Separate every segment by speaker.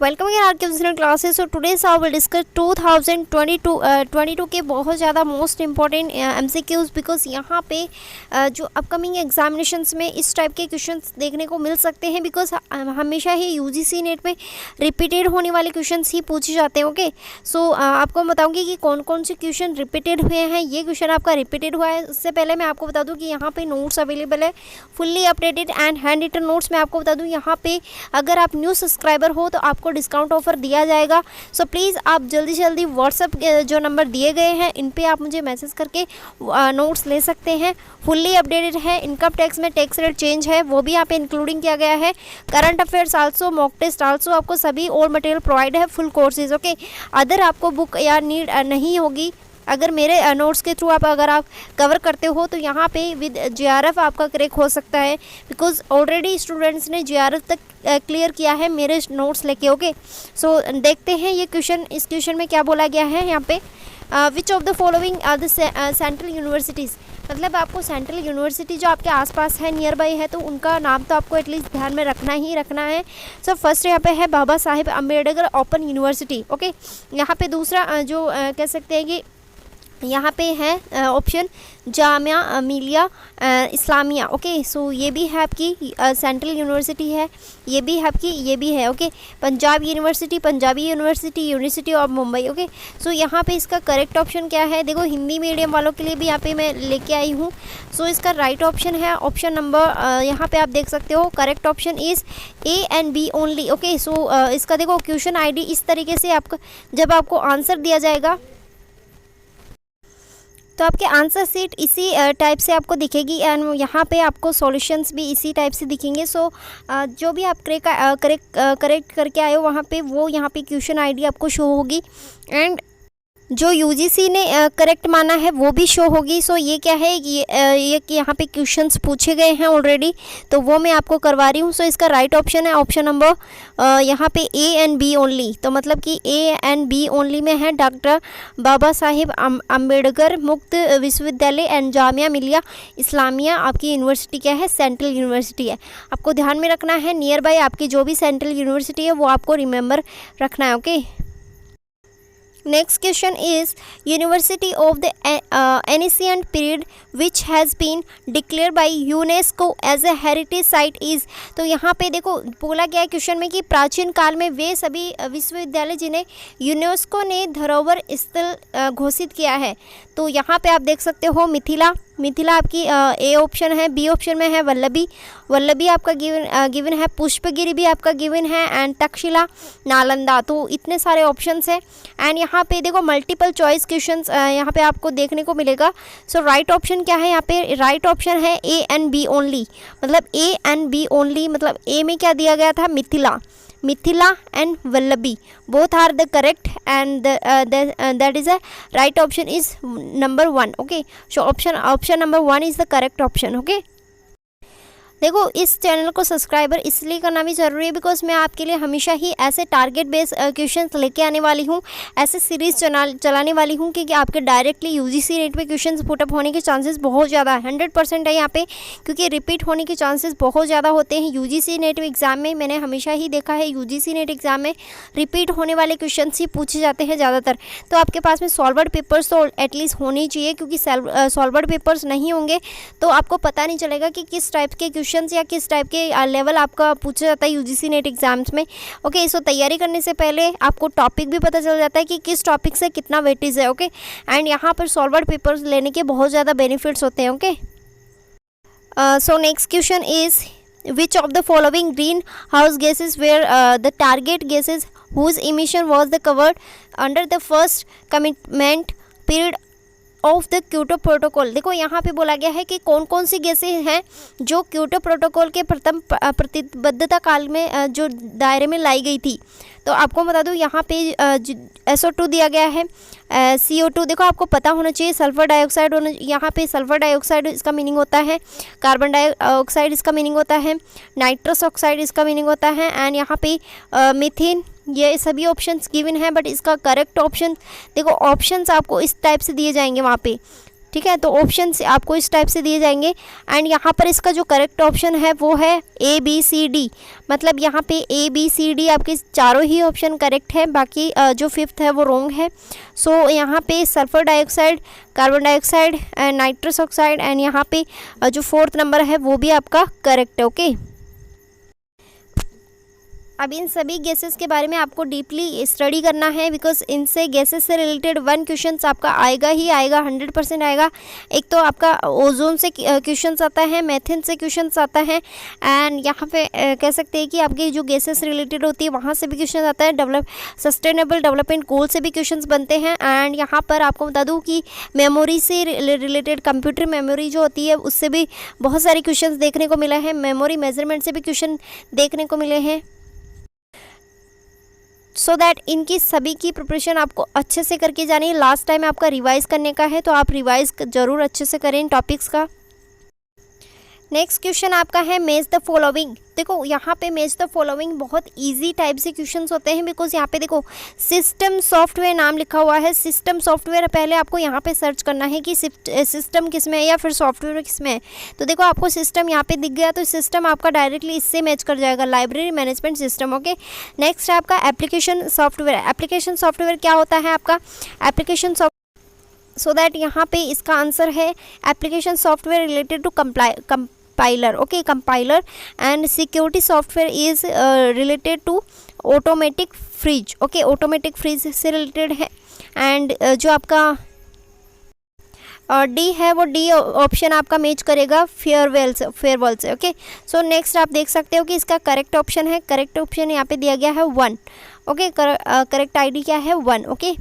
Speaker 1: Welcome again are के classes. So today's I will discuss 2022 के बहुत ज़्यादा मोस्ट इंपॉर्टेंट एमसीक्यूज, बिकॉज यहाँ पे जो अपकमिंग एग्जामिनेशंस में इस टाइप के क्वेश्चंस देखने को मिल सकते हैं, बिकॉज हमेशा ही यूजीसी नेट में रिपीटेड होने वाले क्वेश्चंस ही पूछे जाते हैं। ओके, सो आपको बताऊँगी कि कौन कौन से क्वेश्चन रिपीटेड हुए हैं। ये क्वेश्चन आपका रिपीटेड हुआ है। उससे पहले मैं आपको बता दूँ कि यहाँ पे नोट्स अवेलेबल है, fully updated and hand written notes. मैं आपको बता दूँ यहाँ पे अगर आप न्यू सब्सक्राइबर हो तो आपको डिस्काउंट ऑफर दिया जाएगा। सो प्लीज़ आप जल्दी से जल्दी व्हाट्सअप जो नंबर दिए गए हैं इन पे आप मुझे मैसेज करके नोट्स ले सकते हैं। फुल्ली अपडेटेड है। इनकम टैक्स में टैक्स रेट चेंज है वो भी यहाँ पे इंक्लूडिंग किया गया है। Current affairs also, mock test also, आपको सभी और मटेरियल प्रोवाइड है, फुल कोर्सेज। ओके, अदर आपको बुक या नीड नहीं होगी अगर मेरे नोट्स के थ्रू अगर आप कवर करते हो तो यहाँ पे विद जीआरएफ आपका क्रैक हो सकता है, बिकॉज ऑलरेडी स्टूडेंट्स ने जीआरएफ तक क्लियर किया है मेरे नोट्स लेके। ओके, सो देखते हैं ये क्वेश्चन। इस क्वेश्चन में क्या बोला गया है यहाँ पे, which of the following are the central universities. मतलब आपको सेंट्रल यूनिवर्सिटी जो आपके आसपास है, नियर बाई है, तो उनका नाम तो आपको एटलीस्ट ध्यान में रखना ही रखना है। सो फर्स्ट यहाँ पे है Baba Saheb Ambedkar open university. Okay, यहाँ पे दूसरा जो कह सकते हैं कि यहाँ पे है ऑप्शन जामिया मिलिया इस्लामिया। ओके, सो ये भी है आपकी सेंट्रल यूनिवर्सिटी है, ये भी है आपकी, ये भी है। Okay, Punjab university, Punjabi university, university of Mumbai. Okay, so यहाँ पे इसका करेक्ट ऑप्शन क्या है, देखो हिंदी मीडियम वालों के लिए भी यहाँ पे मैं लेके आई हूँ। सो इसका राइट ऑप्शन है ऑप्शन नंबर, यहाँ पे आप देख सकते हो, correct option is A and B only. Okay, so इसका देखो क्वेश्चन आईडी इस तरीके से आपका जब आपको आंसर दिया जाएगा तो आपके आंसर सीट इसी टाइप से आपको दिखेगी एंड यहाँ पे आपको सॉल्यूशंस भी इसी टाइप से दिखेंगे। सो जो भी आप करेक्ट करके आए हो वहाँ पे वो यहाँ पे क्वेश्चन आईडी आपको शो होगी एंड जो यूजीसी ने करेक्ट माना है वो भी शो होगी। सो ये क्या है, ये यहाँ पे क्वेश्चंस पूछे गए हैं ऑलरेडी, तो वो मैं आपको करवा रही हूँ। सो इसका राइट ऑप्शन है ऑप्शन नंबर यहाँ पे ए एंड बी ओनली। तो मतलब कि ए एंड बी ओनली में है डॉक्टर बाबा साहेब अम्बेडकर मुक्त विश्वविद्यालय एंड जामिया मिलिया इस्लामिया। आपकी यूनिवर्सिटी क्या है, सेंट्रल यूनिवर्सिटी है। आपको ध्यान में रखना है नियर बाई आपकी जो भी सेंट्रल यूनिवर्सिटी है वो आपको रिमेंबर रखना है। Okay, next question is university of the ancient period which has been declared by UNESCO as a heritage site is। तो यहाँ पे देखो बोला गया है क्वेश्चन में कि प्राचीन काल में वे सभी विश्वविद्यालय जिन्हें यूनेस्को ने धरोहर स्थल घोषित किया है। तो यहाँ पे आप देख सकते हो मिथिला आपकी ए ऑप्शन है, बी ऑप्शन में है वल्लभी आपका गिवन है, पुष्पगिरी भी आपका गिवन है एंड तक्षशिला, नालंदा। तो इतने सारे ऑप्शंस हैं एंड यहाँ पे देखो मल्टीपल चॉइस क्वेश्चंस यहाँ पे आपको देखने को मिलेगा। सो राइट ऑप्शन क्या है, यहाँ पे राइट ऑप्शन है ए एंड बी ओनली। मतलब ए एंड बी ओनली, मतलब ए में क्या दिया गया था, Mithila and Vallabhi, both are the correct and that is a right option is number 1. Okay, so option number 1 is the correct option. Okay, देखो इस चैनल को सब्सक्राइबर इसलिए करना भी ज़रूरी है बिकॉज मैं आपके लिए हमेशा ही ऐसे टारगेट बेस्ड क्वेश्चंस लेके आने वाली हूँ, ऐसे सीरीज़ चलाने वाली हूँ क्योंकि आपके डायरेक्टली यूजीसी नेट पे क्वेश्चंस पुटअप होने के चांसेस बहुत ज़्यादा 100% है यहाँ पे, क्योंकि रिपीट होने के चांसेस बहुत ज़्यादा होते हैं यूजीसी नेट एग्ज़ाम में। मैंने हमेशा ही देखा है यूजीसी नेट एग्ज़ाम में रिपीट होने वाले क्वेश्चन ही पूछे जाते हैं ज़्यादातर। तो आपके पास में सॉल्वर्ड पेपर्स तो एटलीस्ट होने ही चाहिए, क्योंकि सॉल्वर्ड पेपर्स नहीं होंगे तो आपको पता नहीं चलेगा कि किस टाइप के या किस टाइप के लेवल आपका पूछा जाता है यूजीसी नेट एग्जाम्स में। ओके, सो तैयारी करने से पहले आपको टॉपिक भी पता चल जाता है कि किस टॉपिक से कितना वेटेज है। ओके, एंड यहाँ पर सॉल्वर्ड पेपर्स लेने के बहुत ज़्यादा बेनिफिट्स होते हैं। Okay, so next question is which of the following greenhouse gases were the target gases whose emission was the covered under the first commitment period of the Kyoto protocol. देखो यहाँ पे बोला गया है कि कौन कौन सी गैसें हैं जो क्योटो प्रोटोकॉल के प्रथम प्रतिबद्धता काल में जो दायरे में लाई गई थी। तो आपको बता दूँ यहाँ पे SO2 दिया गया है, CO2 देखो आपको पता होना चाहिए, सल्फर डाइऑक्साइड होना, यहाँ पे सल्फर डाइऑक्साइड इसका मीनिंग होता है, कार्बन डाइऑक्साइड इसका मीनिंग होता है, नाइट्रस ऑक्साइड इसका मीनिंग होता है एंड यहाँ पे मीथेन। ये सभी ऑप्शंस गिवन है बट इसका करेक्ट ऑप्शन देखो ऑप्शंस आपको इस टाइप से दिए जाएंगे वहाँ पे ठीक है। तो ऑप्शन आपको इस टाइप से दिए जाएंगे एंड यहाँ पर इसका जो करेक्ट ऑप्शन है वो है ABCD, मतलब यहाँ पे ABCD आपके चारों ही ऑप्शन करेक्ट है, बाकी जो फिफ्थ है वो रॉन्ग है। सो यहाँ पे sulphur dioxide, carbon dioxide and nitrous oxide and यहाँ पे जो फोर्थ नंबर है वो भी आपका करेक्ट है। ओके, अब इन सभी गैसेस के बारे में आपको डीपली स्टडी करना है, बिकॉज इनसे गैसेस से रिलेटेड 1 क्वेश्चन आपका आएगा ही आएगा, 100% आएगा। एक तो आपका ओजोन से क्वेश्चन आता है, मेथेन से क्वेश्चन आता है एंड यहाँ पे कह सकते हैं कि आपकी जो गैसेस रिलेटेड होती है वहाँ से भी क्वेश्चन आता है, सस्टेनेबल डेवलपमेंट गोल से भी क्वेश्चन बनते हैं। एंड यहाँ पर आपको बता दूँ कि मेमोरी से रिलेटेड, कंप्यूटर मेमोरी जो होती है उससे भी बहुत सारे क्वेश्चन देखने को मिला है, मेमोरी मेजरमेंट से भी क्वेश्चन देखने को मिले हैं। सो दैट इनकी सभी की प्रिपरेशन आपको अच्छे से करके जानी है। लास्ट टाइम आपका रिवाइज़ करने का है, तो आप रिवाइज़ ज़रूर अच्छे से करें इन टॉपिक्स का। नेक्स्ट क्वेश्चन आपका है मैच द फॉलोइंग। देखो यहाँ पे मैच द फॉलोइंग बहुत इजी टाइप से क्वेश्चंस होते हैं, बिकॉज यहाँ पे देखो सिस्टम सॉफ्टवेयर नाम लिखा हुआ है। सिस्टम सॉफ्टवेयर पहले आपको यहाँ पे सर्च करना है कि सिस्टम किस में है या फिर सॉफ्टवेयर किस में है। तो देखो आपको सिस्टम यहाँ पे दिख गया, तो सिस्टम आपका डायरेक्टली इससे मैच कर जाएगा, library management system. Okay, next है आपका एप्लीकेशन सॉफ्टवेयर। एप्लीकेशन सॉफ्टवेयर क्या होता है आपका? एप्लीकेशन सो दैट यहाँ पे इसका आंसर है application software related to compiler. Okay, compiler and security software is related to automatic fridge. Okay, automatic fridge से रिलेटेड है। एंड जो आपका डी है वो डी ऑप्शन आपका मैच करेगा फेयरवेल से। ओके, सो नेक्स्ट आप देख सकते हो कि इसका करेक्ट ऑप्शन है, करेक्ट ऑप्शन यहाँ पे दिया गया है 1। ओके, करेक्ट आईडी क्या है 1। ओके,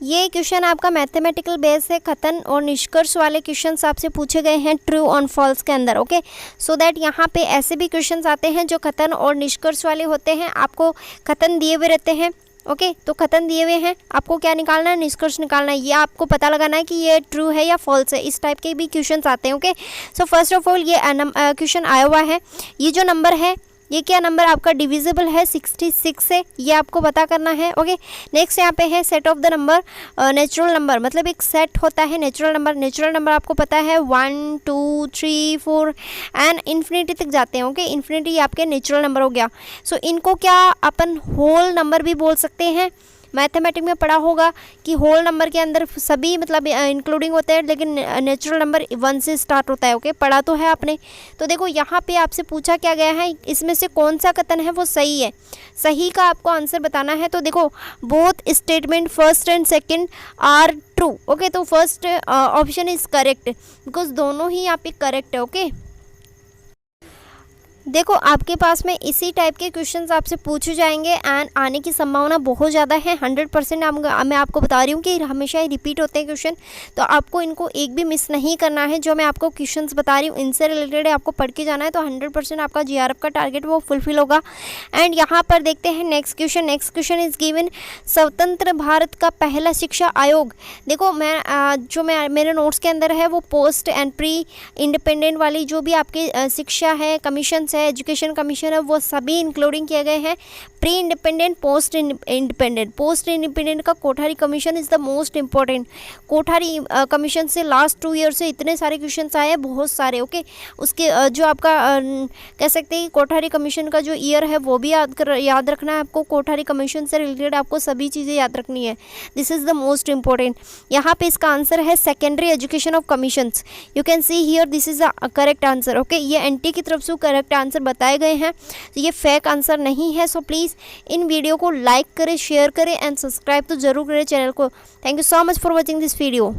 Speaker 1: ये क्वेश्चन आपका मैथमेटिकल बेस है, कथन और निष्कर्ष वाले क्वेश्चंस आपसे पूछे गए हैं ट्रू और फॉल्स के अंदर। ओके, सो दैट यहाँ पे ऐसे भी क्वेश्चंस आते हैं जो कथन और निष्कर्ष वाले होते हैं। आपको कथन दिए हुए रहते हैं। ओके, तो कथन दिए हुए हैं, आपको क्या निकालना है? निष्कर्ष निकालना है। ये आपको पता लगाना है कि ये ट्रू है या फॉल्स है। इस टाइप के भी क्वेश्चंस आते हैं। Okay, so first of all ये क्वेश्चन आया हुआ है, ये जो नंबर है ये क्या नंबर आपका डिविजिबल है 66 से, ये आपको पता करना है। ओके, नेक्स्ट यहाँ पे है set of the number, natural number, मतलब एक सेट होता है नेचुरल नंबर। नेचुरल नंबर आपको पता है 1 2 3 4 एंड इन्फिनिटी तक जाते हैं। ओके, इन्फिनिटी आपके नेचुरल नंबर हो गया। सो इनको क्या अपन होल नंबर भी बोल सकते हैं। मैथमेटिक्स में पढ़ा होगा कि होल नंबर के अंदर सभी मतलब इंक्लूडिंग होते हैं, लेकिन नेचुरल नंबर 1 से स्टार्ट होता है। ओके, पढ़ा तो है आपने। तो देखो यहाँ पे आपसे पूछा क्या गया है, इसमें से कौन सा कथन है वो सही है। सही का आपको आंसर बताना है। तो देखो both statement first and second are true. Okay, तो first option is correct, because दोनों ही यहाँ पे करेक्ट है। ओके, देखो आपके पास में इसी टाइप के क्वेश्चंस आपसे पूछे जाएंगे एंड आने की संभावना बहुत ज़्यादा है, 100%। मैं आपको बता रही हूँ कि हमेशा ही रिपीट होते हैं क्वेश्चन, तो आपको इनको एक भी मिस नहीं करना है। जो मैं आपको क्वेश्चंस बता रही हूँ इनसे रिलेटेड आपको पढ़ के जाना है, तो 100% आपका GRF का टारगेट वो फुलफिल होगा। एंड यहाँ पर देखते हैं next question. Next question is given स्वतंत्र भारत का पहला शिक्षा आयोग। देखो मैं मेरे नोट्स के अंदर है वो पोस्ट एंड प्री इंडिपेंडेंट वाली जो भी आपकी शिक्षा है, कमीशन है, एजुकेशन कमीशन है, वो सभी इंक्लूडिंग किए गए हैं। Pre independent, post independent. Post independent का Kothari commission is the most important. Kothari commission से लास्ट 2 ईयर से इतने सारे क्वेश्चन आए हैं, बहुत सारे। ओके, उसके जो आपका कह सकते हैं कोठारी कमीशन का जो ईयर है वो भी याद रखना है आपको। कोठारी कमीशन से रिलेटेड आपको सभी चीज़ें याद रखनी है। This is the most important. यहाँ पे इसका आंसर है secondary education of commissions. You can see here this is the correct answer. Okay, ये NT की तरफ से करेक्ट आंसर बताए गए हैं, तो ये फेक आंसर नहीं है। सो प्लीज़ इन वीडियो को लाइक करें, शेयर करें एंड सब्सक्राइब तो जरूर करें चैनल को। Thank you so much for watching this video.